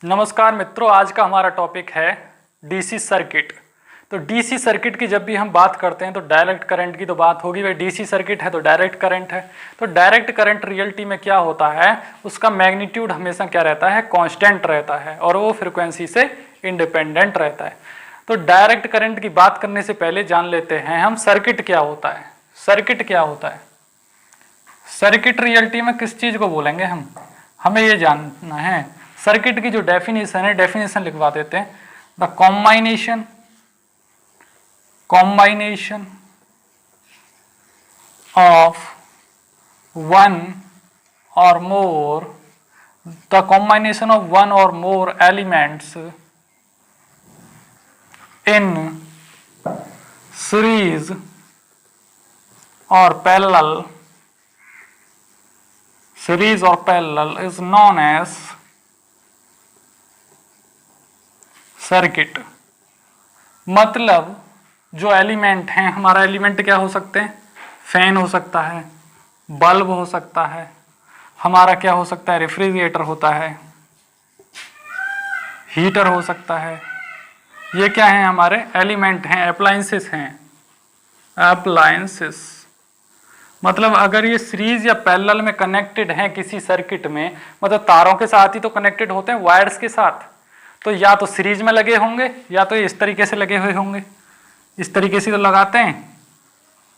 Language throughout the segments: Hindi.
नमस्कार मित्रों, आज का हमारा टॉपिक है डीसी सर्किट। तो डीसी सर्किट की जब भी हम बात करते हैं तो डायरेक्ट करंट की तो बात होगी। भाई डीसी सर्किट है तो डायरेक्ट करंट है। तो डायरेक्ट करंट रियलिटी में क्या होता है, उसका मैग्नीट्यूड हमेशा क्या रहता है, कांस्टेंट रहता है और वो फ्रीक्वेंसी से इंडिपेंडेंट रहता है। तो डायरेक्ट करंट की बात करने से पहले जान लेते हैं हम सर्किट क्या होता है। सर्किट क्या होता है, सर्किट रियलिटी में किस चीज को बोलेंगे हम, हमें ये जानना है। सर्किट की जो डेफिनेशन है, डेफिनेशन लिखवा देते हैं। द कॉम्बाइनेशन ऑफ वन और मोर एलिमेंट्स इन सीरीज और parallel is known as circuit. मतलब जो एलिमेंट हैं, हमारा एलिमेंट क्या हो सकते हैं, फैन हो सकता है, बल्ब हो सकता है, हमारा क्या हो सकता है, रेफ्रिजरेटर होता है, हीटर हो सकता है। ये क्या है, हमारे एलिमेंट हैं, अप्लायंसेस हैं, अप्लायंसेस। मतलब अगर ये सीरीज या पैरेलल में कनेक्टेड हैं किसी सर्किट में, मतलब तारों के साथ ही तो कनेक्टेड होते हैं, वायर्स के साथ, तो या तो सीरीज में लगे होंगे या तो इस तरीके से लगे हुए होंगे। इस तरीके से तो लगाते हैं,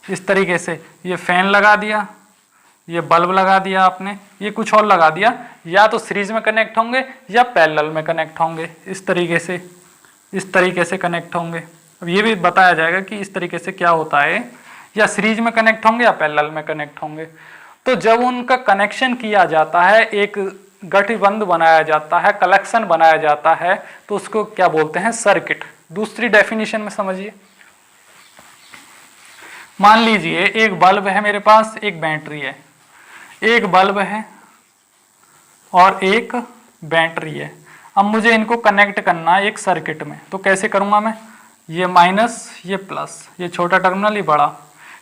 इस तरीके से ये फैन लगा दिया, ये बल्ब लगा दिया आपने, ये कुछ और लगा दिया, या तो सीरीज में कनेक्ट होंगे या पैरेलल में कनेक्ट होंगे। इस तरीके से कनेक्ट होंगे। अब ये भी बताया जाएगा कि इस तरीके से क्या होता है, या सीरीज में कनेक्ट होंगे या पैरेलल में कनेक्ट होंगे। तो जब उनका कनेक्शन किया जाता है, एक गठबंध बनाया जाता है, कलेक्शन बनाया जाता है, तो उसको क्या बोलते हैं, सर्किट। दूसरी डेफिनेशन में समझिए, मान लीजिए एक बल्ब है मेरे पास, एक बैटरी है। एक बल्ब है और एक बैटरी है। अब मुझे इनको कनेक्ट करना है एक सर्किट में, तो कैसे करूंगा मैं, ये माइनस ये प्लस, ये छोटा टर्मिनल ये बड़ा,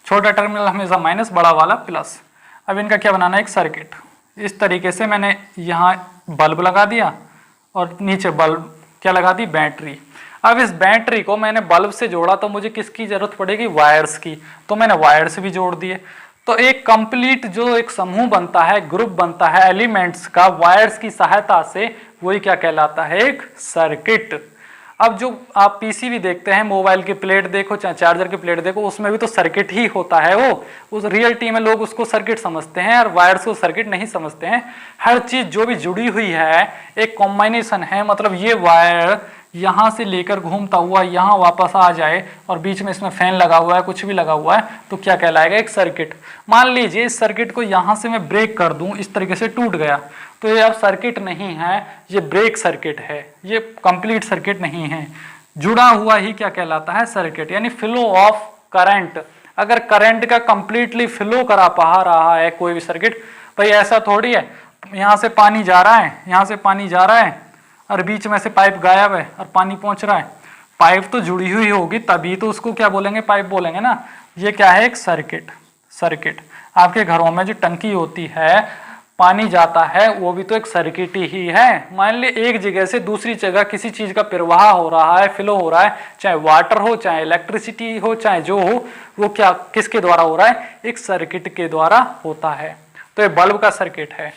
छोटा टर्मिनल हमेशा माइनस, बड़ा वाला प्लस। अब इनका क्या बनाना है, एक सर्किट। इस तरीके से मैंने यहाँ बल्ब लगा दिया और नीचे बल्ब क्या लगा दी, बैटरी। अब इस बैटरी को मैंने बल्ब से जोड़ा तो मुझे किसकी जरूरत पड़ेगी, वायर्स की, तो मैंने वायर्स भी जोड़ दिए। तो एक कंप्लीट जो एक समूह बनता है, ग्रुप बनता है एलिमेंट्स का वायर्स की सहायता से, वही क्या कहलाता है, एक सर्किट। अब जो आप पीसीबी देखते हैं, मोबाइल की प्लेट देखो चाहे चार्जर की प्लेट देखो, उसमें भी तो सर्किट ही होता है। वो उस रियलिटी में लोग उसको सर्किट समझते हैं और वायर्स को सर्किट नहीं समझते हैं। हर चीज जो भी जुड़ी हुई है एक कॉम्बिनेशन है। मतलब ये वायर यहाँ से लेकर घूमता हुआ यहाँ वापस आ जाए और बीच में इसमें फैन लगा हुआ है, कुछ भी लगा हुआ है, तो क्या कहलाएगा, एक सर्किट। मान लीजिए इस सर्किट को यहाँ से मैं ब्रेक कर दूं, इस तरीके से टूट गया, तो ये अब सर्किट नहीं है, ये ब्रेक सर्किट है, ये कंप्लीट सर्किट नहीं है। जुड़ा हुआ ही क्या कहलाता है, सर्किट। यानी फ्लो ऑफ करंट। अगर करंट का कंप्लीटली फ्लो करा पा रहा है कोई भी सर्किट, भाई ऐसा थोड़ी है यहाँ से पानी जा रहा है, यहाँ से पानी जा रहा है और बीच में से पाइप गायब है और पानी पहुंच रहा है। पाइप तो जुड़ी हुई होगी तभी तो उसको क्या बोलेंगे, पाइप बोलेंगे ना। ये क्या है, एक सर्किट। सर्किट आपके घरों में जो टंकी होती है, पानी जाता है, वो भी तो एक सर्किट ही है। मान ली एक जगह से दूसरी जगह किसी चीज का प्रवाह हो रहा है, फ्लो हो रहा है, चाहे वाटर हो, चाहे इलेक्ट्रिसिटी हो, चाहे जो हो, वो क्या किसके द्वारा हो रहा है, एक सर्किट के द्वारा होता है। तो ये बल्ब का सर्किट है,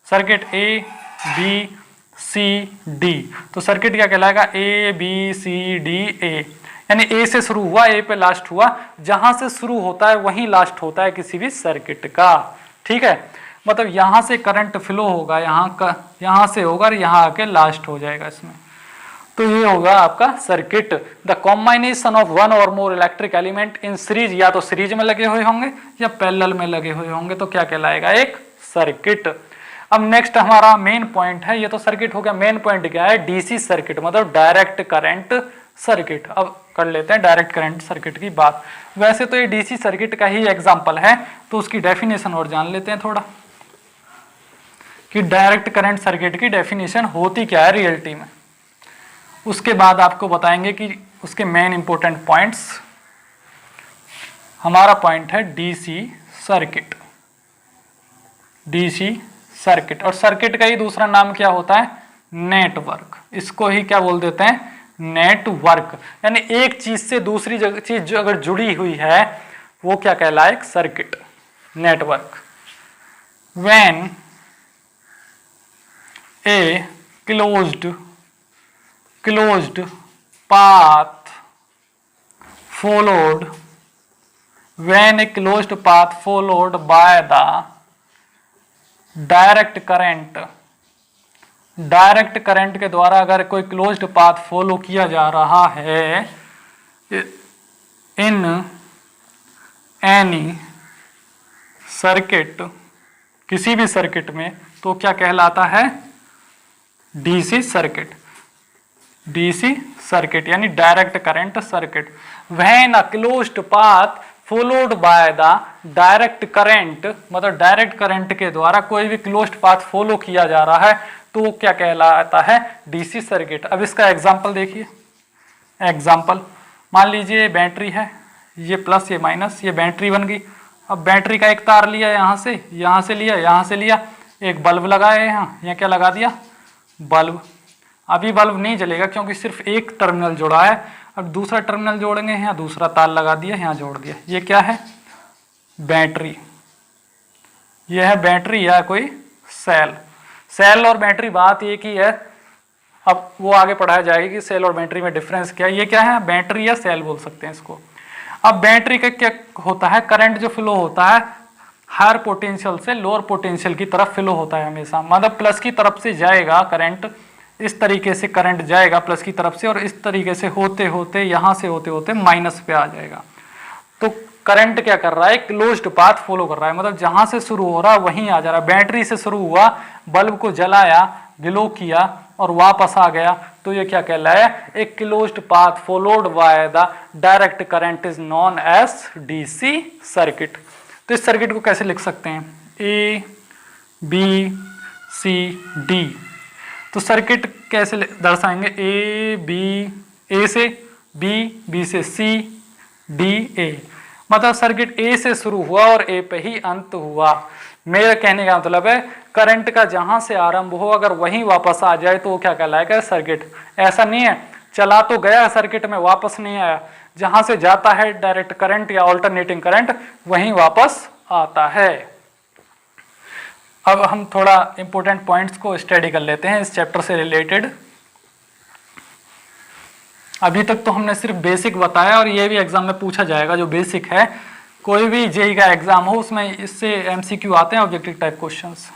circuit A B C D. तो सर्किट क्या कहलाएगा, ए बी सी डी ए। यानी ए से शुरू हुआ, ए पे लास्ट हुआ, जहां से शुरू होता है वहीं लास्ट होता है किसी भी सर्किट का। ठीक है, मतलब यहां से करंट फ्लो होगा, यहां से होगा और यहां आके लास्ट हो जाएगा इसमें। तो ये होगा आपका circuit. The combination of one और मोर इलेक्ट्रिक एलिमेंट इन सीरीज, या तो सीरीज में लगे हुए होंगे या पैरेलल में लगे हुए होंगे, तो क्या कहलाएगा, एक सर्किट। अब नेक्स्ट हमारा मेन पॉइंट है, ये तो सर्किट हो गया, मेन पॉइंट क्या है, डीसी सर्किट, मतलब डायरेक्ट करंट सर्किट। अब कर लेते हैं डायरेक्ट करंट सर्किट की बात। वैसे तो ये डीसी सर्किट का ही एग्जांपल है, तो उसकी डेफिनेशन और जान लेते हैं थोड़ा, कि डायरेक्ट करंट सर्किट की डेफिनेशन होती क्या है रियलिटी में। उसके बाद आपको बताएंगे कि उसके मेन इंपॉर्टेंट पॉइंट्स। हमारा पॉइंट है डीसी सर्किट। डीसी सर्किट, और सर्किट का ही दूसरा नाम क्या होता है, नेटवर्क। इसको ही क्या बोल देते हैं, नेटवर्क। यानी एक चीज से दूसरी चीज जो अगर जुड़ी हुई है वो क्या कहलाए, एक circuit, network. When A closed path followed when a closed path followed by the direct current के द्वारा अगर कोई क्लोज्ड पाथ फॉलो किया जा रहा है इन एनी सर्किट, किसी भी सर्किट में, तो क्या कहलाता है, डीसी सर्किट। डीसी सर्किट यानी direct current circuit. When a closed path followed by the direct current, मतलब डायरेक्ट करंट के द्वारा कोई भी क्लोज्ड पाथ फॉलो किया जा रहा है तो वो क्या कहलाता है, डीसी सर्किट। अब इसका एग्जांपल देखिए। एग्जांपल, मान लीजिए बैटरी है, ये प्लस ये माइनस, ये बैटरी बन गई। अब बैटरी का एक तार लिया यहाँ से लिया, यहाँ से लिया, एक बल्ब लगाया यहाँ क्या लगा दिया, बल्ब। अभी बल्ब नहीं जलेगा क्योंकि सिर्फ एक टर्मिनल जोड़ा है। अब दूसरा टर्मिनल जोड़ेंगे, यहाँ दूसरा तार लगा दिया, यहाँ जोड़ दिया। ये क्या है, बैटरी। यह है बैटरी या कोई सेल और बैटरी बात एक ही है। अब वो आगे पढ़ाया जाएगा कि सेल और बैटरी में डिफरेंस क्या है। ये क्या है, बैटरी या सेल बोल सकते हैं इसको। अब बैटरी का क्या होता है, करंट जो फ्लो होता है हायर पोटेंशियल से लोअर पोटेंशियल की तरफ फ्लो होता है हमेशा। मतलब प्लस की तरफ से जाएगा करंट, इस तरीके से करंट जाएगा प्लस की तरफ से, और इस तरीके से होते होते यहाँ से होते होते माइनस पे आ जाएगा। तो करंट क्या कर रहा है, क्लोज्ड पाथ फॉलो कर रहा है, मतलब जहां से शुरू हो रहा है वहीं आ जा रहा है। बैटरी से शुरू हुआ, बल्ब को जलाया, ग्लो किया और वापस आ गया, तो ये क्या कहलाया, एक closed path followed by the direct current is known as DC circuit. तो इस सर्किट को कैसे लिख सकते हैं, ए बी सी डी। तो सर्किट कैसे दर्शाएंगे, ए से बी, बी से सी, डी ए। मतलब सर्किट ए से शुरू हुआ और ए पे ही अंत हुआ। मेरे कहने का मतलब है करंट का जहां से आरंभ हो अगर वहीं वापस आ जाए तो वो क्या कहलाएगा, सर्किट। ऐसा नहीं है चला तो गया सर्किट में वापस नहीं आया, जहां से जाता है डायरेक्ट करंट या ऑल्टरनेटिंग करंट वहीं वापस आता है। अब हम थोड़ा इंपॉर्टेंट पॉइंट्स को स्टडी कर लेते हैं इस चैप्टर से रिलेटेड। अभी तक तो हमने सिर्फ बेसिक बताया और ये भी एग्जाम में पूछा जाएगा जो बेसिक है। कोई भी जेईई का एग्जाम हो उसमें इससे एमसीक्यू आते हैं, ऑब्जेक्टिव टाइप क्वेश्चंस।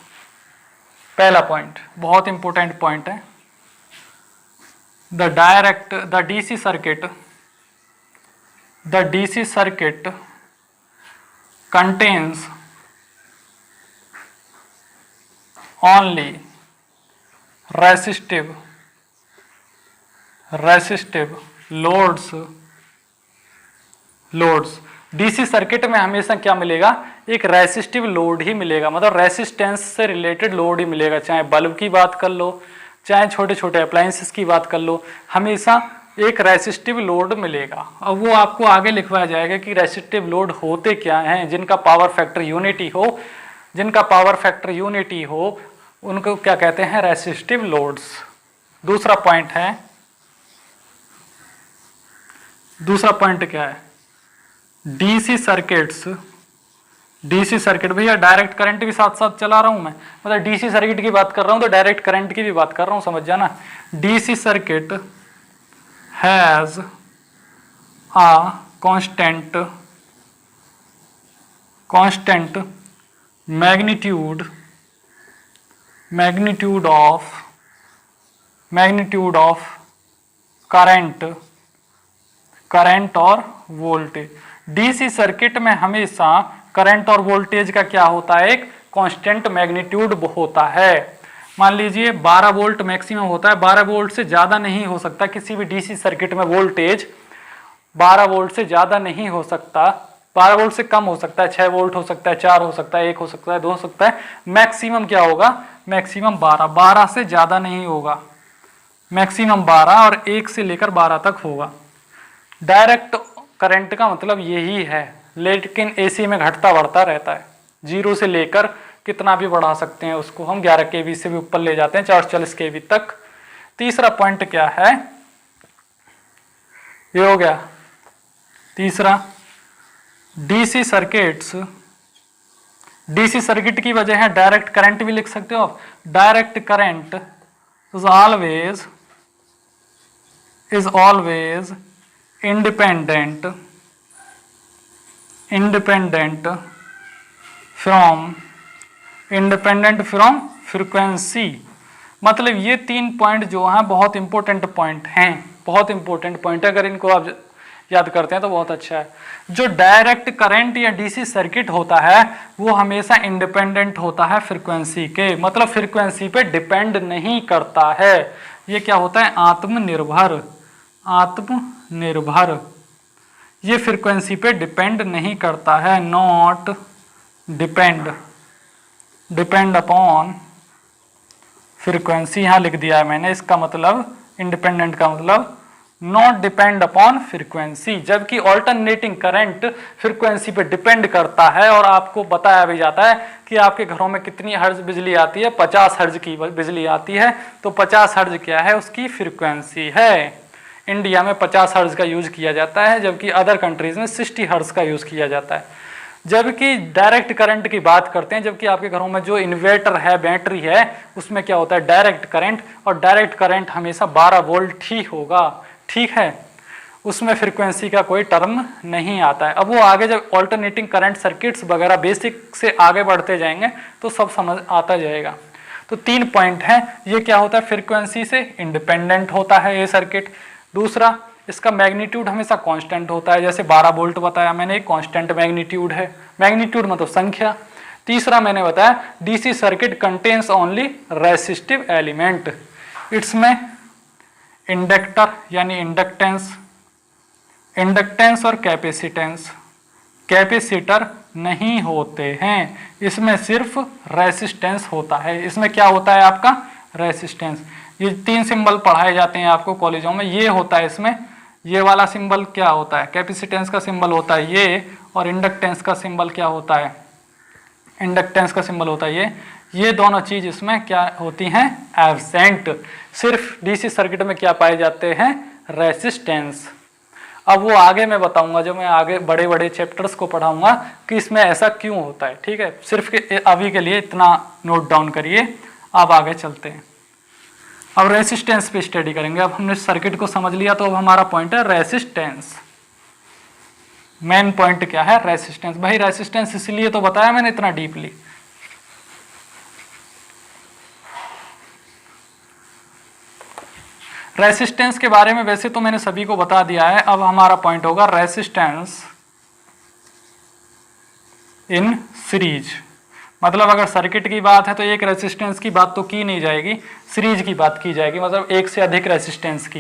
पहला पॉइंट बहुत इंपॉर्टेंट पॉइंट है, the DC circuit contains only resistive loads. DC circuit में हमेशा क्या मिलेगा, एक रेसिस्टिव लोड ही मिलेगा, मतलब रेसिस्टेंस से रिलेटेड लोड ही मिलेगा। चाहे बल्ब की बात कर लो, चाहे छोटे छोटे अप्लायंसेस की बात कर लो, हमेशा एक रेसिस्टिव लोड मिलेगा। अब वो आपको आगे लिखवाया जाएगा कि रेसिस्टिव लोड होते क्या हैं, जिनका पावर फैक्टर यूनिटी हो उनको क्या कहते हैं, रेसिस्टिव लोड्स। दूसरा पॉइंट क्या है, डीसी सर्किट भैया डायरेक्ट करंट भी साथ साथ चला रहा हूं मैं, मतलब डीसी सर्किट की बात कर रहा हूं तो डायरेक्ट करंट की भी बात कर रहा हूं, समझ जाना। DC circuit has a constant magnitude of current और वोल्टेज। डीसी सर्किट में हमेशा करंट और वोल्टेज का क्या होता है, एक कांस्टेंट मैग्नीट्यूड होता है। मान लीजिए 12 वोल्ट मैक्सिमम होता है, 12 वोल्ट से ज्यादा नहीं हो सकता किसी भी डीसी सर्किट में वोल्टेज, 12 वोल्ट से ज्यादा नहीं हो सकता, 12 वोल्ट से कम हो सकता है, 6 वोल्ट हो सकता है, 4 हो सकता है, 1 हो सकता है, 2 हो सकता है, मैक्सिमम क्या होगा, मैक्सिमम 12 से ज्यादा नहीं होगा, मैक्सिमम 12 और 1 से लेकर 12 तक होगा। डायरेक्ट करंट का मतलब यही है, लेकिन एसी में घटता बढ़ता रहता है, 0 से लेकर कितना भी बढ़ा सकते हैं उसको हम, 11 kV से भी ऊपर ले जाते हैं, 440 kV तक तीसरा पॉइंट क्या है, ये हो गया तीसरा। डीसी सर्किट्स, डीसी सर्किट की वजह है डायरेक्ट करंट भी लिख सकते हो आप। Direct current is always independent from frequency. मतलब ये 3 पॉइंट जो हैं बहुत इंपॉर्टेंट पॉइंट हैं, बहुत इंपॉर्टेंट पॉइंट है। अगर इनको आप याद करते हैं तो बहुत अच्छा है। जो डायरेक्ट करंट या डीसी सर्किट होता है वो हमेशा इंडिपेंडेंट होता है फ्रीक्वेंसी के, मतलब फ्रीक्वेंसी पे डिपेंड नहीं करता है। ये क्या होता है, आत्मनिर्भर। ये फ्रीक्वेंसी पे डिपेंड नहीं करता है, नॉट डिपेंड अपॉन फ्रीक्वेंसी, यहाँ लिख दिया है मैंने। इसका मतलब इंडिपेंडेंट का मतलब नॉट डिपेंड अपॉन फ्रीक्वेंसी, जबकि ऑल्टरनेटिंग करंट फ्रीक्वेंसी पे डिपेंड करता है। और आपको बताया भी जाता है कि आपके घरों में कितनी हर्ट्ज बिजली आती है, 50 हर्ट्ज की बिजली आती है। तो 50 हर्ट्ज क्या है, उसकी फ्रीक्वेंसी है। इंडिया में 50 हर्ट्ज का यूज किया जाता है, जबकि अदर कंट्रीज में 60 हर्ट्ज का यूज किया जाता है। जबकि डायरेक्ट करंट की बात करते हैं, जबकि आपके घरों में जो इन्वर्टर है, बैटरी है, उसमें क्या होता है, डायरेक्ट करंट। और डायरेक्ट करंट हमेशा 12 वोल्ट ही होगा, ठीक है, उसमें फ्रीक्वेंसी का कोई टर्म नहीं आता है। अब वो आगे जब ऑल्टरनेटिंग करंट सर्किट्स वगैरह बेसिक से आगे बढ़ते जाएंगे तो सब समझ आता जाएगा। तो 3 पॉइंट हैं। ये क्या होता है, फ्रीक्वेंसी से इंडिपेंडेंट होता है ये सर्किट। दूसरा, इसका मैग्नीट्यूड हमेशा कांस्टेंट होता है, जैसे 12 वोल्ट बताया मैंने, एक कांस्टेंट मैग्नीट्यूड है। मैग्नीट्यूड मतलब संख्या। तीसरा मैंने बताया, DC circuit contains only resistive element. इसमें इंडक्टर यानी इंडक्टेंस और कैपेसिटर नहीं होते हैं। इसमें सिर्फ रेसिस्टेंस होता है। इसमें क्या होता है आपका, रेसिस्टेंस। ये 3 सिंबल पढ़ाए जाते हैं आपको कॉलेजों में। ये होता है इसमें, ये वाला सिंबल क्या होता है, कैपेसिटेंस का सिंबल होता है ये, और इंडक्टेंस का सिंबल क्या होता है, इंडक्टेंस का सिंबल होता है ये दोनों चीज इसमें क्या होती हैं, एब्सेंट। सिर्फ डीसी सर्किट में क्या पाए जाते हैं, रेसिस्टेंस। अब वो आगे मैं बताऊंगा, जब मैं आगे बड़े बड़े चैप्टर्स को पढ़ाऊंगा कि इसमें ऐसा क्यों होता है, ठीक है। सिर्फ अभी के लिए इतना नोट डाउन करिए, अब आगे चलते हैं। अब रेसिस्टेंस पे स्टडी करेंगे। अब हमने सर्किट को समझ लिया, तो अब हमारा पॉइंट है रेसिस्टेंस। मेन पॉइंट क्या है, रेसिस्टेंस। भाई रेसिस्टेंस इसलिए तो बताया मैंने इतना डीपली। रेसिस्टेंस के बारे में वैसे तो मैंने सभी को बता दिया है। अब हमारा पॉइंट होगा रेसिस्टेंस इन सीरीज। मतलब अगर सर्किट की बात है तो एक रेसिस्टेंस की बात तो की नहीं जाएगी, सीरीज की बात की जाएगी, मतलब एक से अधिक रेसिस्टेंस की।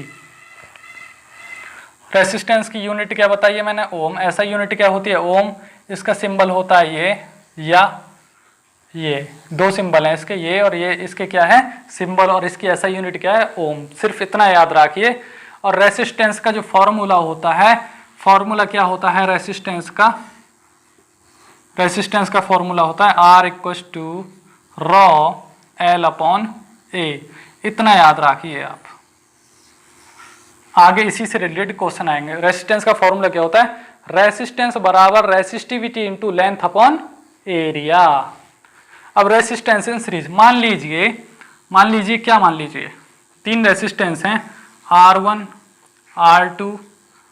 रेसिस्टेंस की यूनिट क्या बताइए मैंने, ओम। ऐसा यूनिट क्या होती है, ओम। इसका सिंबल होता है ये या ये, 2 सिंबल हैं इसके, ये और ये। इसके क्या है, सिंबल, और इसकी ऐसा यूनिट क्या है, ओम। सिर्फ इतना याद रखिए। और रेसिस्टेंस का जो फॉर्मूला होता है, फॉर्मूला क्या होता है रेसिस्टेंस का, रेसिस्टेंस का फॉर्मूला होता है R equals to rho L upon A। इतना याद रखिए आप, आगे इसी से रिलेटेड क्वेश्चन आएंगे। रेसिस्टेंस का फॉर्मूला क्या होता है, रेसिस्टेंस बराबर resistivity into length upon area. अब रेसिस्टेंस इन सीरीज, मान लीजिए क्या, मान लीजिए 3 रेसिस्टेंस हैं, R1, R2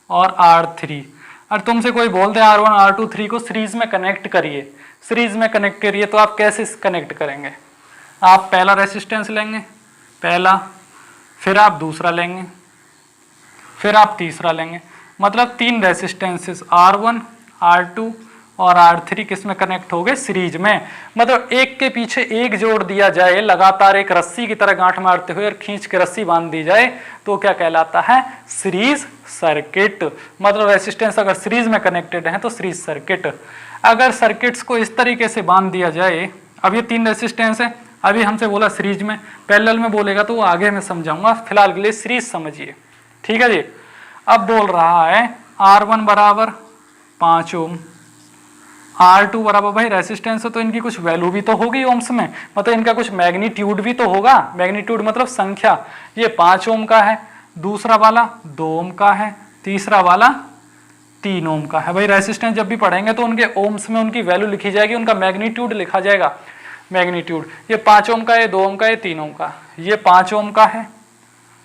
और R3। और तुमसे कोई बोल दे R1, R2, 3 को सीरीज में कनेक्ट करिए, सीरीज में कनेक्ट करिए, तो आप कैसे कनेक्ट करेंगे, आप पहला रेसिस्टेंस लेंगे, पहला, फिर आप दूसरा लेंगे, फिर आप तीसरा लेंगे। मतलब 3 रेसिस्टेंसेस R1, R2 और R3 किस में कनेक्ट हो गए, सीरीज में। मतलब एक के पीछे एक जोड़ दिया जाए, लगातार एक रस्सी की तरह गांठ मारते हुए और खींच के रस्सी बांध दी जाए, तो क्या कहलाता है, सीरीज सर्किट। मतलब रेसिस्टेंस अगर सीरीज में कनेक्टेड है तो सीरीज सर्किट। अगर सर्किट्स को इस तरीके से बांध दिया जाए, अब ये 3 रेसिस्टेंस है, अभी हमसे बोला सीरीज में, पैरेलल में बोलेगा तो वो आगे मैं समझाऊंगा, फिलहाल के लिए सीरीज समझिए, ठीक है जी। अब बोल रहा है R1 बराबर 5 ओम, R2 बराबर भाई रेसिस्टेंस है तो इनकी कुछ वैल्यू भी तो होगी ओम्स में, मतलब इनका कुछ मैग्नीट्यूड भी तो होगा। मैग्नीट्यूड मतलब संख्या। ये 5 ओम का है, दूसरा वाला 2 ओम का है, तीसरा वाला 3 ओम का है। भाई रेसिस्टेंस जब भी पढ़ेंगे तो उनके ओम्स में उनकी वैल्यू लिखी जाएगी, उनका मैग्नीट्यूड लिखा जाएगा। मैग्नीट्यूड ये 5 ओम का, ये 2 ओम का, ये 3 ओम का। ये 5 ओम का है,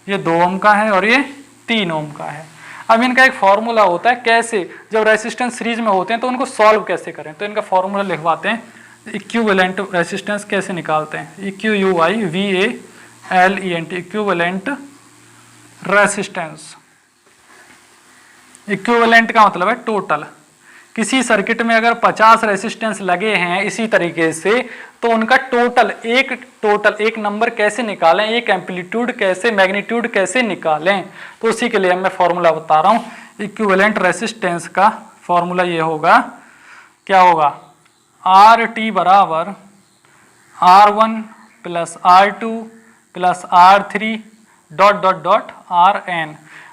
ये 2 ओम का है और ये 3 ओम का है। अब इनका एक फॉर्मूला होता है कैसे, जब रेसिस्टेंस सीरीज में होते हैं तो उनको सॉल्व कैसे करें। तो इनका फॉर्मूला लिखवाते हैं, इक्विवेलेंट रेसिस्टेंस कैसे निकालते हैं। EQUIVALENT equivalent resistance. इक्विवेलेंट का मतलब है टोटल। किसी सर्किट में अगर 50 रेसिस्टेंस लगे हैं इसी तरीके से, तो उनका टोटल एक नंबर कैसे निकालें, एक एम्पलीट्यूड कैसे, मैग्नीट्यूड कैसे निकालें। तो उसी के लिए मैं फॉर्मूला बता रहा हूं। इक्विवेलेंट रेसिस्टेंस का फॉर्मूला ये होगा, क्या होगा, RT बराबर R1 plus R2 plus R3 dot dot dot RN।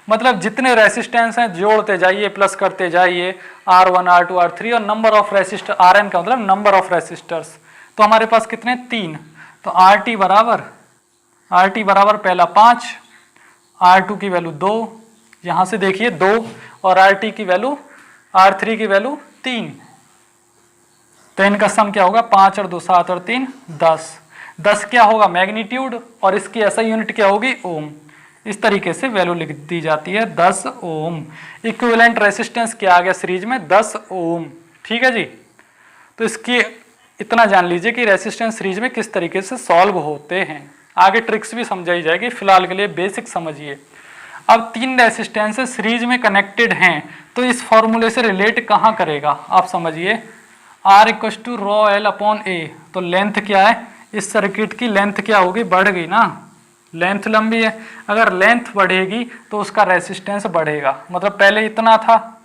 मतलब जितने रेसिस्टेंस हैं जोड़ते जाइए, प्लस करते जाइए, R1 R2 R3 और नंबर ऑफ रेसिस्टर, RN का मतलब नंबर ऑफ रेसिस्टर्स। तो हमारे पास कितने, 3। तो RT बराबर पहला 5, R2 की वैल्यू 2, यहां से देखिए 2, और R3 की वैल्यू 3। तो इनका सम क्या होगा, 5 और 2 7 और 3 10। 10 क्या होगा मैग्नीट्यूड, और इसकी ऐसा यूनिट क्या होगी, ओम। इस तरीके से वैल्यू लिख दी जाती है 10 ओम। इक्विवेलेंट रेसिस्टेंस क्या आ गया सीरीज में, 10 ओम। ठीक है जी। तो इसकी इतना जान लीजिए कि रेसिस्टेंस सीरीज में किस तरीके से सॉल्व होते हैं। आगे ट्रिक्स भी समझाई जाएगी, फिलहाल के लिए बेसिक समझिए। अब 3 रेसिस्टेंस सीरीज में कनेक्टेड हैं, तो इस फॉर्मूले से रिलेट कहाँ करेगा आप समझिए। R = ρL/A। तो लेंथ क्या है, इस सर्किट की लेंथ क्या होगी, बढ़ गई ना, लेंथ लंबी है। अगर लेंथ बढ़ेगी तो उसका रेसिस्टेंस बढ़ेगा। मतलब पहले इतना था,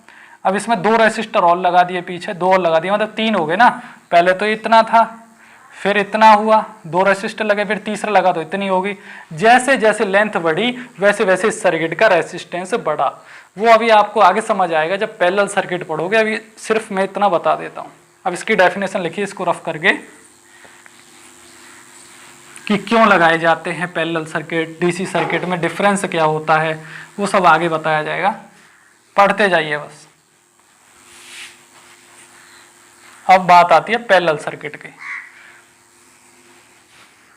अब इसमें 2 रेसिस्टर और लगा दिए, पीछे 2 और लगा दिए, मतलब 3 हो गए ना। पहले तो इतना था, फिर इतना हुआ, 2 रेसिस्टर लगे, फिर तीसरा लगा तो इतनी होगी। जैसे जैसे लेंथ बढ़ी वैसे वैसे इस सर्किट का रेसिस्टेंस बढ़ा। वो अभी आपको आगे समझ आएगा जब पैरेलल सर्किट पढ़ोगे। अभी सिर्फ मैं इतना बता देता हूँ। अब इसकी डेफिनेशन लिखिए इसको रफ करके, कि क्यों लगाए जाते हैं पैरेलल सर्किट, डीसी सर्किट में डिफरेंस क्या होता है, वो सब आगे बताया जाएगा। पढ़ते जाइए बस। अब बात आती है पैरेलल सर्किट की,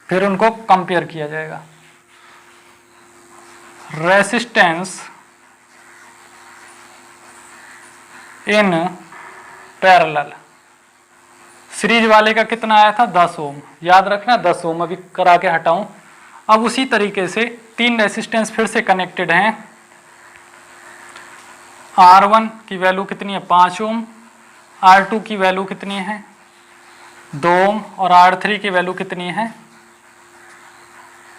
फिर उनको कंपेयर किया जाएगा। रेसिस्टेंस इन पैरेलल, सीरीज वाले का कितना आया था, 10 ओम। याद रखना 10 ओम, अभी करा के हटाऊं। अब उसी तरीके से 3 रेसिस्टेंस फिर से कनेक्टेड हैं। R1 की वैल्यू कितनी है, 5 ओम। R2 की वैल्यू कितनी है, 2 ओम। और R3 की वैल्यू कितनी है,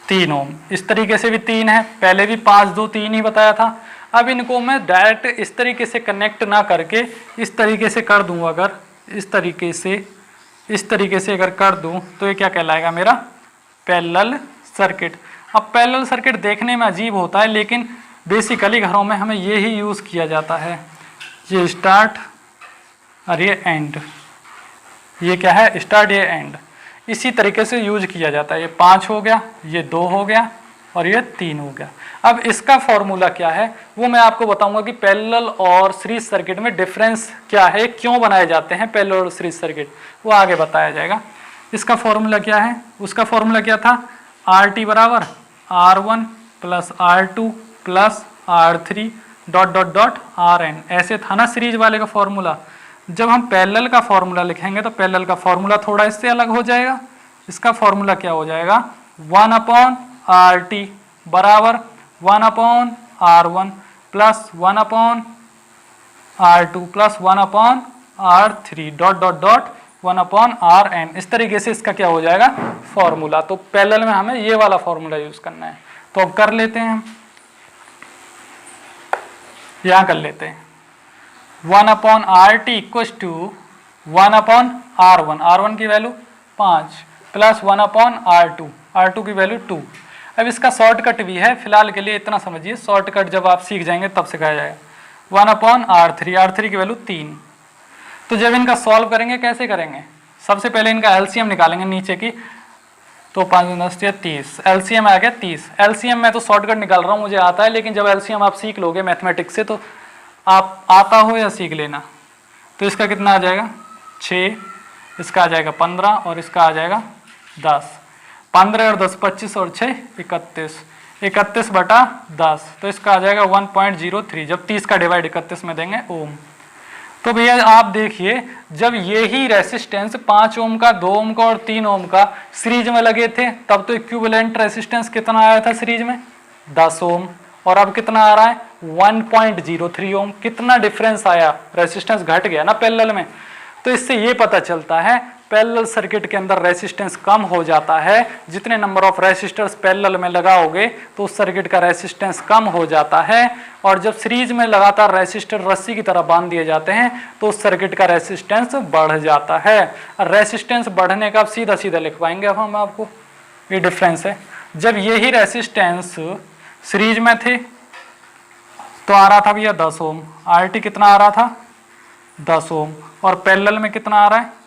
3 ओम। इस तरीके से भी 3 है, पहले भी 5 2 3 ही बताया था। अब इनको मैं डायरेक्ट इस तरीके से कनेक्ट ना करके इस तरीके से कर दूं, अगर इस तरीके से अगर कर दूं तो ये क्या कहलाएगा, मेरा पैरेलल सर्किट। अब पैरेलल सर्किट देखने में अजीब होता है, लेकिन बेसिकली घरों में हमें ये ही यूज़ किया जाता है। ये स्टार्ट और ये एंड, ये क्या है, स्टार्ट, ये एंड। इसी तरीके से यूज किया जाता है। ये 5 हो गया, ये 2 हो गया और ये 3 हो गया। अब इसका फॉर्मूला क्या है वो मैं आपको बताऊंगा कि पैरेलल और सीरीज सर्किट में डिफरेंस क्या है, क्यों बनाए जाते हैं पैरेलल और सीरीज सर्किट, वो आगे बताया जाएगा। इसका फॉर्मूला क्या है, उसका फॉर्मूला क्या था, RT बराबर R1 plus R2 plus R3 dot dot dot RN। ऐसे था ना सीरीज वाले का फॉर्मूला। जब हम पैरेलल का फॉर्मूला लिखेंगे तो पैरेलल का फॉर्मूला थोड़ा इससे अलग हो जाएगा। इसका फॉर्मूला क्या हो जाएगा, 1/RT बराबर 1/R1 plus 1/R2 plus 1/R3 dot dot dot 1/RN। इस तरीके से इसका क्या हो जाएगा फॉर्मूला। तो पैरेलल में हमें ये वाला फॉर्मूला यूज करना है। तो अब कर लेते हैं, यहां कर लेते हैं। 1/RT equals to 1/R1, R1 की वैल्यू 5 प्लस 1/R2, R2 की वैल्यू 2। अब इसका शॉर्टकट भी है, फिलहाल के लिए इतना समझिए, शॉर्टकट जब आप सीख जाएंगे तब सिखाया जाएगा। 1/R3, R3 की वैल्यू 3 तो जब इनका सॉल्व करेंगे कैसे करेंगे, सबसे पहले इनका एलसीएम निकालेंगे नीचे की, तो 5 10 या 30, एलसीएम आ गया 30। एलसीएम में तो शॉर्टकट निकाल रहा हूँ, मुझे आता है, लेकिन जब एलसीएम आप सीख लोगे मैथमेटिक्स से तो आप आता हो या सीख लेना। तो इसका कितना आ जाएगा 6, इसका आ जाएगा 15 और इसका आ जाएगा 10। 15 और 10 25 और 6 31, 31 बटा 10, तो इसका आ जाएगा 1.03। जब 30 का डिवाइड 31 में देंगे ओम। तो भैया आप देखिए, जब यही रेसिस्टेंस 5 ओम का, 2 ओम का और 3 ओम का सीरीज में लगे थे, तब तो इक्विवेलेंट रेसिस्टेंस कितना आया था सीरीज में 10 ओम, और अब कितना आ रहा है 1.03 ओम। कितना डिफरेंस आया, रेसिस्टेंस घट गया ना पैरेलल में। तो इससे ये पता चलता है पैरेलल सर्किट के अंदर रेसिस्टेंस कम हो जाता है। जितने नंबर ऑफ रेसिस्टर्स पैरेलल में लगाओगे तो उस सर्किट का रेसिस्टेंस कम हो जाता है, और जब सीरीज में लगातार रेसिस्टर रस्सी की तरह बांध दिए जाते हैं तो उस सर्किट का रेसिस्टेंस बढ़ जाता है। रेसिस्टेंस बढ़ने का सीधा सीधा लिख पाएंगे अब हम आपको, ये डिफरेंस है। जब यही रेसिस्टेंस सीरीज में थे तो आ रहा था भैया 10 ओम, आरटी कितना आ रहा था 10 ओम, और पैरेलल में कितना आ रहा है,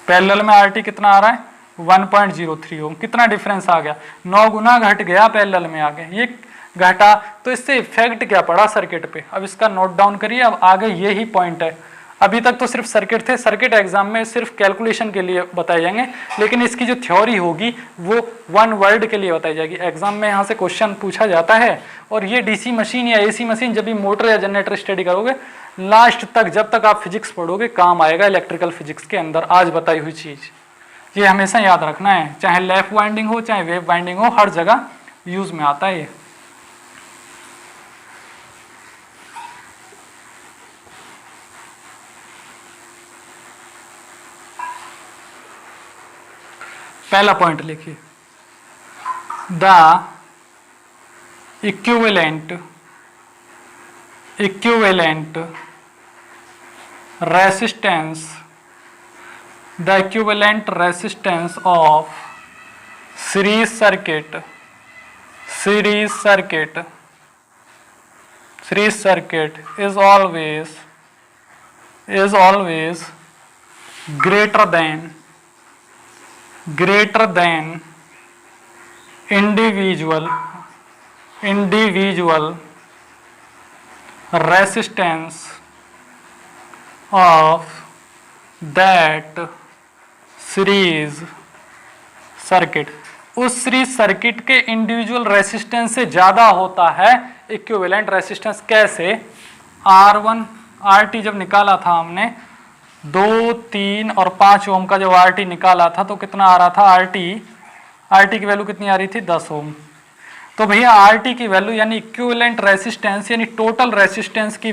पैरेलल में आरटी कितना आ रहा है 1.03 ओम। कितना डिफरेंस आ गया, 9 गुना घट गया पैरेलल में आगे, ये घटा। तो इससे इफेक्ट क्या पड़ा सर्किट पे, अब इसका नोट डाउन करिए। अब आगे यही पॉइंट है, अभी तक तो सिर्फ सर्किट थे, सर्किट एग्जाम में सिर्फ कैलकुलेशन के लिए बताए जाएंगे, लेकिन इसकी जो थ्योरी होगी वो वन वर्ड के लिए बताई जाएगी। एग्जाम में यहाँ से क्वेश्चन पूछा जाता है, और ये डीसी मशीन या एसी मशीन जब भी मोटर या जनरेटर स्टडी करोगे लास्ट तक, जब तक आप फिजिक्स पढ़ोगे काम आएगा इलेक्ट्रिकल फिजिक्स के अंदर आज बताई हुई चीज। ये हमेशा याद रखना है, चाहे लैप वाइंडिंग हो चाहे वेव वाइंडिंग हो, हर जगह यूज में आता है ये। पहला पॉइंट लिखिए, the equivalent resistance, the equivalent resistance of series circuit is always greater than individual resistance of that series circuit. उस सीरीज सर्किट के इंडिविजुअल रेसिस्टेंस से ज्यादा होता है इक्विवेलेंट रेसिस्टेंस। कैसे, R1 RT जब निकाला था हमने 2, 3 और 5 ओम का, जब RT निकाला था तो कितना आ रहा था RT की वैल्यू कितनी आ रही थी 10 ओम। तो भैया RT की वैल्यू यानी इक्विवेलेंट रेसिस्टेंस यानी टोटल रेसिस्टेंस की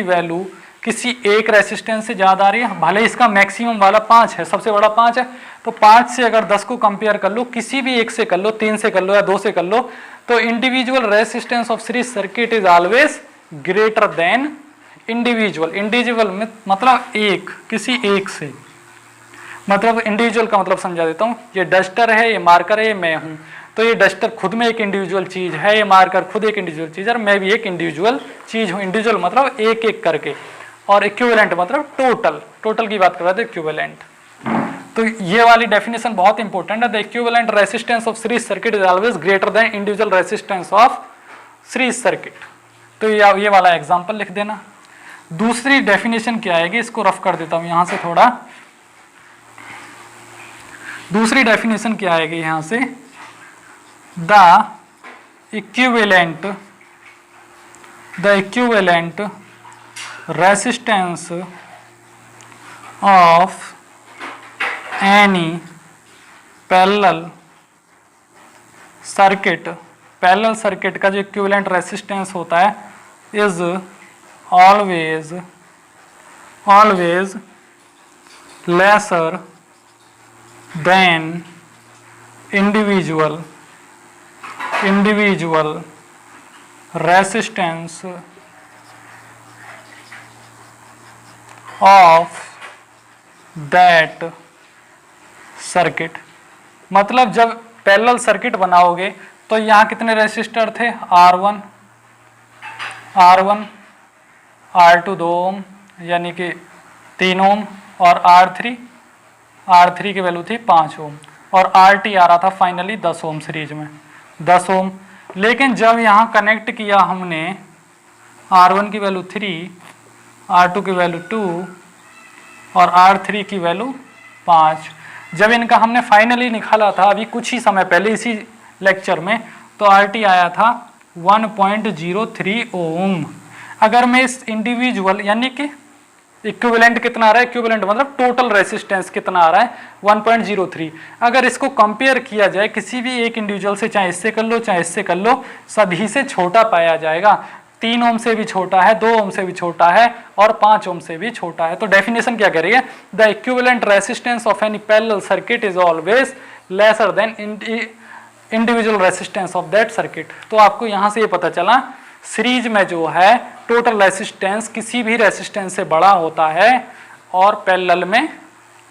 वैल्यू किसी एक रेसिस्टेंस से ज्यादा आ रही है, भले इसका मैक्सिमम वाला 5 है, सबसे बड़ा 5 है, तो 5 से अगर 10 को कंपेयर कर लो, किसी भी एक से कर लो, 3 से कर लो या 2 से कर लो, तो individual resistance of series circuit is always greater than individual में मतलब एक, किसी एक से, मतलब इंडिविजुअल का मतलब समझा देता हूँ। ये डस्टर है, ये मार्कर है, ये मैं हूँ, तो ये डस्टर खुद में एक इंडिविजुअल चीज है, ये मार्कर खुद एक इंडिविजुअल चीज है, और मैं भी एक इंडिविजुअल चीज हूँ। इंडिविजुअल मतलब एक एक करके, और इक्विवेलेंट मतलब टोटल की बात कर रहे थे इक्विवेलेंट। तो ये वाली डेफिनेशन बहुत इंपॉर्टेंट है। The equivalent resistance of series circuit is always greater than individual resistance of series circuit. तो ये वाला एग्जांपल लिख देना। दूसरी डेफिनेशन क्या आएगी, इसको रफ कर देता हूं यहां से थोड़ा। दूसरी डेफिनेशन क्या आएगी यहां से, the equivalent resistance of any parallel circuit का जो इक्विवेलेंट रेसिस्टेंस होता है is always lesser than individual resistance of that circuit. मतलब जब पैरेलल सर्किट बनाओगे तो यहाँ कितने रेसिस्टर थे, R1 R2 2 ओम यानी कि 3 ओम, और R3 की वैल्यू थी 5 ओम, और RT आ रहा था फाइनली 10 ओम सीरीज में, 10 ओम। लेकिन जब यहाँ कनेक्ट किया हमने R1 की वैल्यू 3, R2 की वैल्यू 2 और R3 की वैल्यू 5, जब इनका हमने फाइनली निकाला था अभी कुछ ही समय पहले इसी लेक्चर में, तो RT आया था 1.03 ओम। अगर मैं इस इंडिविजुअल यानी कि इक्विवेलेंट कितना आ रहा है, इक्विवेलेंट मतलब टोटल रेसिस्टेंस कितना आ रहा है 1.03, अगर इसको कंपेयर किया जाए किसी भी एक इंडिविजुअल से, चाहे इससे कर लो चाहे इससे कर लो, सभी से छोटा पाया जाएगा। 3 ओम से भी छोटा है, 2 ओम से भी छोटा है और 5 ओम से भी छोटा है। तो डेफिनेशन क्या कह रही है, the equivalent resistance of any parallel circuit is always lesser than individual resistance of that circuit. तो आपको यहां से ये पता चला सीरीज में जो है टोटल रेसिस्टेंस किसी भी रेसिस्टेंस से बड़ा होता है और पैरेलल में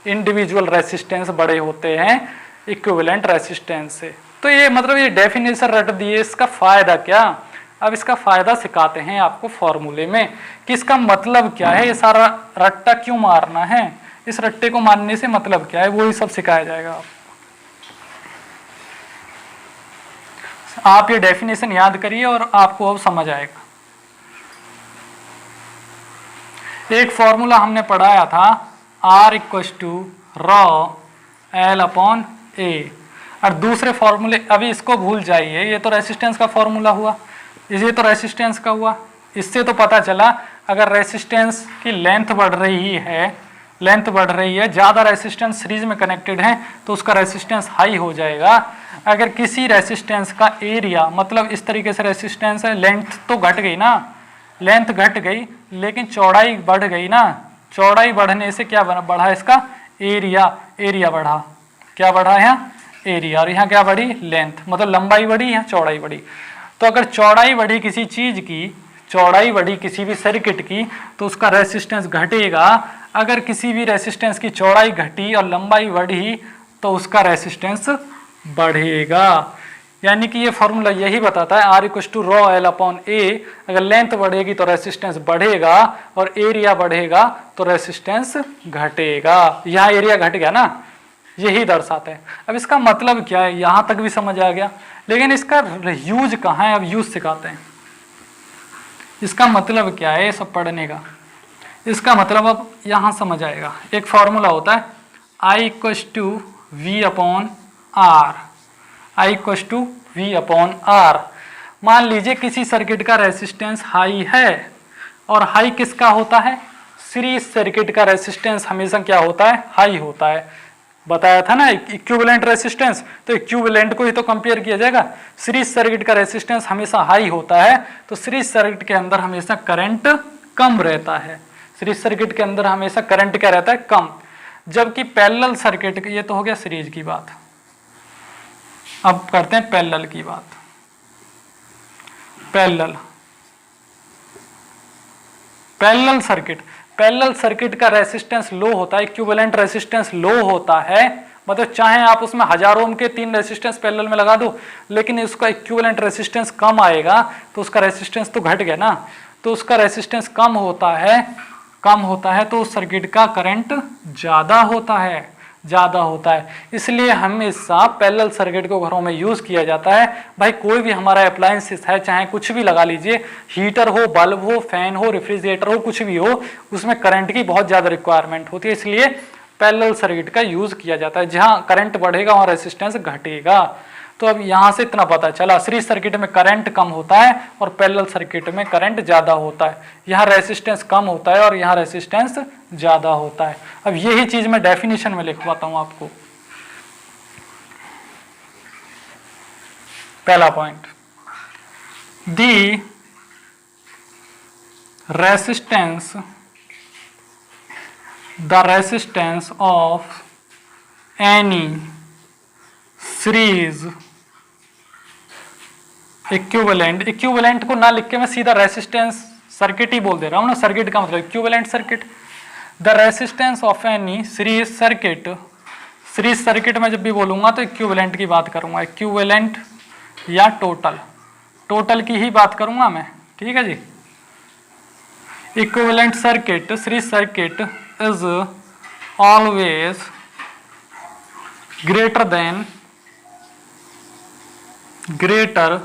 इंडिविजुअल रेसिस्टेंस बड़े होते हैं इक्विवेलेंट रेसिस्टेंस से। तो ये मतलब ये डेफिनेशन रट दिए, इसका फायदा क्या, अब इसका फायदा सिखाते हैं आपको फॉर्मूले में कि इसका मतलब क्या है, ये सारा रट्टा क्यों मारना है, इस रट्टे को मारने से मतलब क्या है, वो ही सब सिखाया जाएगा आपको। आप ये डेफिनेशन याद करिए और आपको अब समझ आएगा। एक फॉर्मूला हमने पढ़ाया था R = ρL/A, और दूसरे फॉर्मूले अभी इसको भूल जाइए, ये तो रेसिस्टेंस का फॉर्मूला हुआ, ये तो रेसिस्टेंस का हुआ। इससे तो पता चला अगर रेसिस्टेंस की लेंथ बढ़ रही है, ज़्यादा रेसिस्टेंस सीरीज में कनेक्टेड है तो उसका रेसिस्टेंस हाई हो जाएगा। अगर किसी रेसिस्टेंस का एरिया, मतलब इस तरीके से रेसिस्टेंस है, लेंथ तो घट गई ना, लेंथ घट गई लेकिन चौड़ाई बढ़ गई ना, चौड़ाई बढ़ने से क्या बढ़ा इसका एरिया बढ़ा, क्या बढ़ा यहाँ एरिया, और यहाँ क्या बढ़ी लेंथ, मतलब लंबाई बढ़ी यहाँ चौड़ाई बढ़ी। तो अगर चौड़ाई बढ़ी किसी चीज की, चौड़ाई बढ़ी किसी भी सर्किट की, तो उसका रेसिस्टेंस घटेगा। अगर किसी भी रेसिस्टेंस की चौड़ाई घटी और लंबाई बढ़ी तो उसका रेसिस्टेंस बढ़ेगा। यानी कि ये फॉर्मूला यही बताता है R = ρL/A, अगर लेंथ बढ़ेगी तो रेसिस्टेंस बढ़ेगा और एरिया बढ़ेगा तो रेसिस्टेंस घटेगा। यहाँ एरिया घट गया ना, यही दर्शाता है। अब इसका मतलब क्या है, यहाँ तक भी समझ आ गया, लेकिन इसका यूज कहाँ है, अब यूज सिखाते हैं। इसका मतलब क्या है सब पढ़ने का, इसका मतलब अब यहाँ समझ आएगा। एक फॉर्मूला होता है I = V/R, I = V/R। मान लीजिए किसी सर्किट का रेसिस्टेंस हाई है, और हाई किसका होता है, सीरीज सर्किट का रेसिस्टेंस हमेशा क्या होता है हाई होता है। बताया था ना इक्विवेलेंट रेसिस्टेंस, तो इक्विवेलेंट को ही तो कंपेयर किया जाएगा। सीरीज सर्किट का रेसिस्टेंस हमेशा हाई होता है, तो सीरीज सर्किट के अंदर हमेशा करंट कम रहता है, सीरीज सर्किट के अंदर हमेशा करंट क्या रहता है कम। जबकि पैरेलल सर्किट, ये तो हो गया सीरीज की बात, अब करते हैं पैरेलल की बात। पैरेलल सर्किट का रेसिस्टेंस लो होता है, इक्विवेलेंट रेसिस्टेंस लो होता है, मतलब चाहे आप उसमें 1000 ओम के 3 रेसिस्टेंस पैरेलल में लगा दो, लेकिन उसका इक्विवेलेंट रेसिस्टेंस कम आएगा तो उसका रेसिस्टेंस तो घट गया ना। तो उसका रेसिस्टेंस कम होता है तो उस सर्किट का करंट ज़्यादा होता है। इसलिए हमेशा पैरेलल सर्किट को घरों में यूज़ किया जाता है। भाई कोई भी हमारा अप्लायंसेस है, चाहे कुछ भी लगा लीजिए, हीटर हो, बल्ब हो, फैन हो, रेफ्रिजरेटर हो, कुछ भी हो, उसमें करंट की बहुत ज़्यादा रिक्वायरमेंट होती है, इसलिए पैरेलल सर्किट का यूज़ किया जाता है। जहाँ करंट बढ़ेगा वहाँ रेसिस्टेंस घटेगा। तो अब यहाँ से इतना पता चला, सीरीज सर्किट में करंट कम होता है और पैरेलल सर्किट में करंट ज़्यादा होता है। यहाँ रेसिस्टेंस कम होता है और यहाँ रेसिस्टेंस ज़्यादा होता है। अब यही चीज़ मैं डेफिनेशन में लिखवाता हूँ आपको। पहला point, the resistance of any series equivalent को ना लिख के मैं सीधा रेसिस्टेंस सर्किट ही बोल दे रहा हूं ना, सर्किट का मतलब equivalent circuit. The resistance of any series circuit में जब भी बोलूंगा तो इक्विवेलेंट की बात करूंगा, इक्विवेलेंट या टोटल की ही बात करूंगा मैं, ठीक है जी। Equivalent circuit, series circuit is always greater,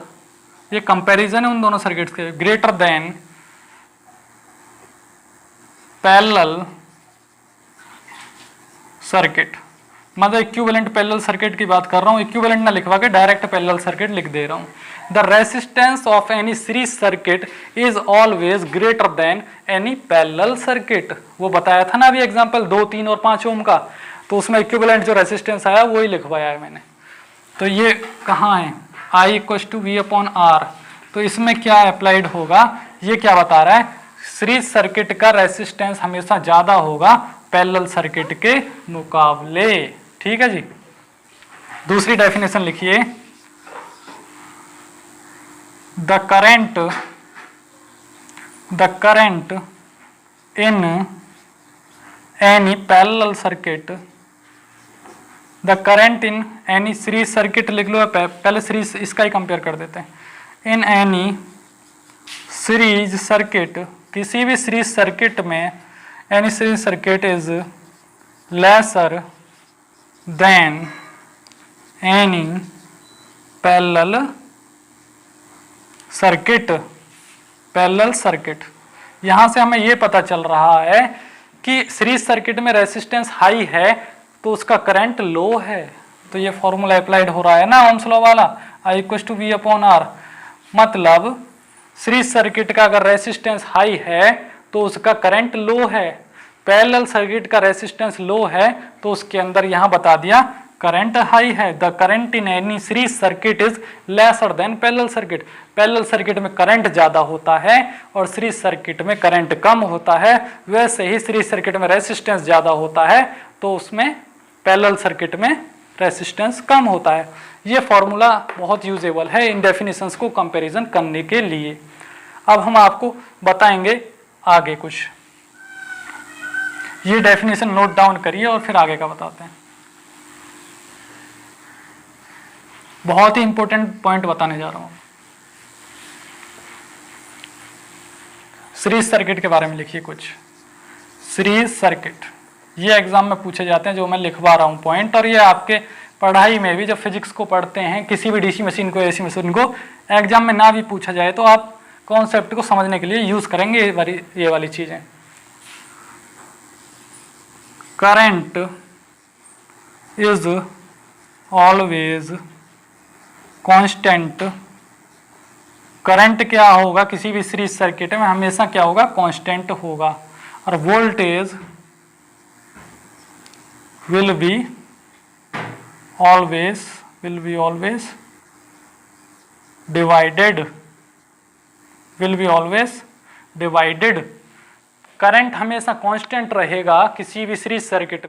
ये कंपैरिजन है उन दोनों सर्किट्स के, ग्रेटर देन पैरेलल सर्किट। मतलब इक्विवेलेंट पैरेलल सर्किट की बात कर रहा हूं, इक्विवेलेंट ना लिखवा के डायरेक्ट पैरेलल सर्किट लिख दे रहा हूं। The resistance of any series circuit is always greater than any parallel circuit. वो बताया था ना अभी एग्जांपल 2, 3 और 5 ओम का, तो उसमें इक्विवेलेंट जो रेसिस्टेंस आया वही लिखवाया है मैंने। तो ये कहाँ है, I = V/R, तो इसमें क्या अप्लाइड होगा, ये क्या बता रहा है, सीरीज सर्किट का रेसिस्टेंस हमेशा ज्यादा होगा पैरेलल सर्किट के मुकाबले। ठीक है जी। दूसरी डेफिनेशन लिखिए, the current in any parallel circuit, the current in any series circuit लिख लो, पहले सीरीज इसका ही कंपेयर कर देते हैं। इन एनी सीरीज सर्किट, किसी भी सीरीज सर्किट में, any series circuit is lesser than any parallel circuit. Parallel circuit, यहां से हमें यह पता चल रहा है कि सीरीज सर्किट में रेसिस्टेंस हाई है तो उसका करंट लो है। तो ये फॉर्मूला अप्लाइड हो रहा है ना ओम्स लॉ वाला, I = V/R। मतलब सीरीज सर्किट का अगर रेसिस्टेंस हाई है तो उसका करंट लो है, पैरेलल सर्किट का रेसिस्टेंस लो है तो उसके अंदर यहां बता दिया करंट हाई है। The current in any series circuit is lesser than parallel circuit. Parallel circuit में करंट ज्यादा होता है और सीरीज सर्किट में करंट कम होता है। वैसे ही सीरीज सर्किट में रेसिस्टेंस ज्यादा होता है तो उसमें पैरेलल सर्किट में रेसिस्टेंस कम होता है। ये फॉर्मूला बहुत यूजेबल है इन डेफिनेशंस को कंपैरिजन करने के लिए। अब हम आपको बताएंगे आगे कुछ, ये डेफिनेशन नोट डाउन करिए और फिर आगे का बताते हैं। बहुत ही इंपॉर्टेंट पॉइंट बताने जा रहा हूं। सीरीज सर्किट के बारे में लिखिए कुछ। सीरीज सर्किट ये एग्जाम में पूछे जाते हैं, जो मैं लिखवा रहा हूं पॉइंट, और ये आपके पढ़ाई में भी जब फिजिक्स को पढ़ते हैं, किसी भी डीसी मशीन को, एसी मशीन को एग्जाम में ना भी पूछा जाए तो आप कॉन्सेप्ट को समझने के लिए यूज करेंगे ये वाली चीजें। Current is always constant. Current क्या होगा किसी भी सीरीज सर्किट में, हमेशा क्या होगा, कांस्टेंट होगा। और voltage will be always divided। Current हमेशा कांस्टेंट रहेगा किसी भी सीरीज सर्किट